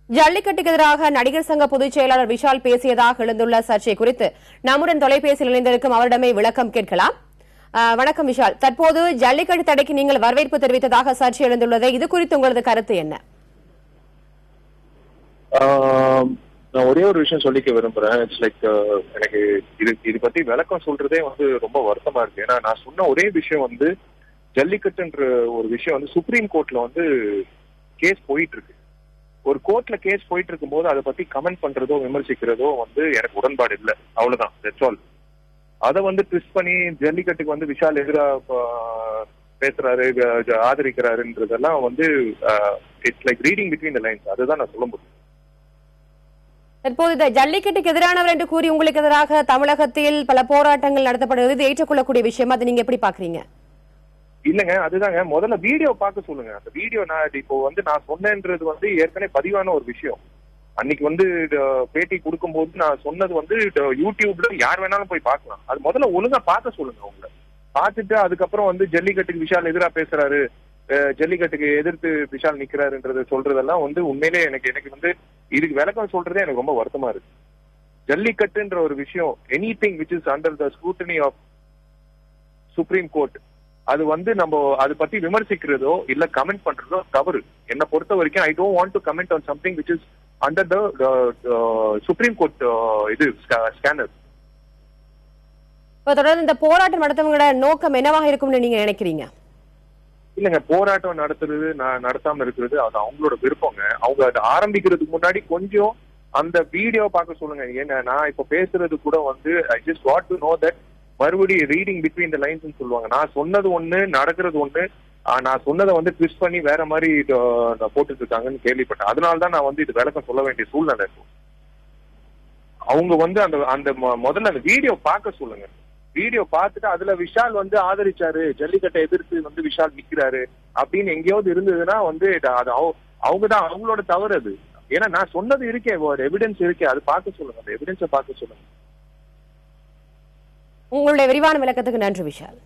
ஜல்லிக்கட்டுக்கு எதிராக நடிகர் சங்க பொதுச் செயலாளர் விஷால் பேசியதாக எழுந்துள்ள சர்ச்சை குறித்து நம்முடன் தொலைபேசியில் இணைந்திருக்கும் அவரிடமே விளக்கம் கேட்கலாம். வணக்கம் விஷால், தற்போது ஜல்லிக்கட்டு தடைக்கு நீங்கள் வரவேற்பு தெரிவித்ததாக சர்ச்சை எழுந்துள்ளது. இது குறித்து உங்களது கருத்து என்ன? நான் ஒரே ஒரு விஷயம் சொல்லிக்க விரும்புறேன். இட்ஸ் லைக் எனக்கு இது பத்தி விளக்கம் சொல்றதே ரொம்ப வருத்தமா இருக்கு. ஏன்னா நான் சொன்ன ஒரே விஷயம் ஜல்லிக்கட்டுன்ற ஒரு விஷயம் சுப்ரீம் கோர்ட்ல கேஸ் போயிட்டு இருக்கு. ஒரு கோர்ட்ல கேஸ் போயிட்டு இருக்கும் போது அதை பத்தி கமெண்ட் பண்றதோ விமர்சிக்கிறதோ எனக்கு உடன்பாடு இல்லை. அவ்வளவுதான், தட்ஸ் ஆல். அதை ட்விஸ்ட் பண்ணி ஜல்லிக்கட்டுக்கு விஷால் எதிராக பேசுறாரு, ஆதரிக்கிறாருன்றதெல்லாம் it's like reading between the lines. அதுதான் நான் சொல்ல முடியும். தற்போது இந்த ஜல்லிக்கட்டுக்கு எதிரானவர் என்று கூறி உங்களுக்கு எதிராக தமிழகத்தில் பல போராட்டங்கள் நடத்தப்படுவது இது ஏற்றுக்கொள்ளக்கூடிய விஷயம். அதை நீங்க எப்படி பாக்குறீங்க? இல்லங்க, அதுதாங்க. முதல்ல வீடியோ பார்க்க சொல்லுங்க. அந்த வீடியோ நான் இப்போ நான் சொன்னேன்றது ஏற்கனவே பதிவான ஒரு விஷயம். அன்னைக்கு பேட்டி கொடுக்கும் போது நான் சொன்னது யூடியூப்ல யார் வேணாலும் போய் பார்க்கலாம். அது முதல்ல ஒழுங்கா பார்க்க சொல்லுங்க. அவங்கள பார்த்துட்டு அதுக்கப்புறம் ஜல்லிக்கட்டுக்கு விஷால் எதிராக பேசுறாரு, ஜல்லிக்கட்டுக்கு எதிர்த்து விஷால் நிக்கிறாருன்றது சொல்றதெல்லாம் உண்மையிலே எனக்கு இதுக்கு விளக்கம் சொல்றதே எனக்கு ரொம்ப வருத்தமா இருக்கு. ஜல்லிக்கட்டுன்ற ஒரு விஷயம், anything which is under the scrutiny of Supreme Court, அது நம்ம அதை பத்தி விமர்சிக்கிறதோ இல்ல கமெண்ட் பண்றதோ தவறு. என்னை பொறுத்த வரைக்கும் I don't want to comment on something which is under the supreme court scanner. தொடர்ந்து இந்த போராட்டம் நடத்தவங்களோட நோக்கம் என்னவாக இருக்கும்னு நீங்க நினைக்கிறீங்க? இல்லங்க, போராட்டம் நடத்தாம இருக்கிறது அது அவங்களோட விருப்பங்க. அவங்க அதை ஆரம்பிக்கிறதுக்கு முன்னாடி கொஞ்சம் அந்த வீடியோ பார்க்க சொல்லுங்க. ஏன்னா நான் இப்ப பேசுறது கூட I just what to know that மறுபடியும் ரீடிங் பிட்வீன் த லைன்ஸ் சொல்லுவாங்க. நான் சொன்னது ஒண்ணு, நடக்கிறது ஒண்ணு. நான் சொன்னதை ட்விஸ்ட் பண்ணி வேற மாதிரி போட்டுட்டு இருக்காங்கன்னு கேள்விப்பட்டேன். அதனாலதான் நான் இது விளக்கம் சொல்ல வேண்டிய சூழ்நிலை இருக்கும். அவங்க அந்த முதல்ல அந்த வீடியோ பார்க்க சொல்லுங்க. வீடியோ பார்த்துட்டு அதுல விஷால் ஆதரிச்சாரு, ஜல்லிக்கட்டை எதிர்த்து விஷால் நிக்கிறாரு அப்படின்னு எங்கேயாவது இருந்ததுன்னா அது அவங்கதான், அவங்களோட தவறு அது. ஏன்னா நான் சொன்னது இருக்கே, ஒரு எவிடன்ஸ் இருக்கே, அது பார்க்க சொல்லுங்க. அந்த எவிடன்ஸை பார்க்க சொல்லுங்க. உங்களுடைய விரிவான விளக்கத்துக்கு நன்றி விஷால்.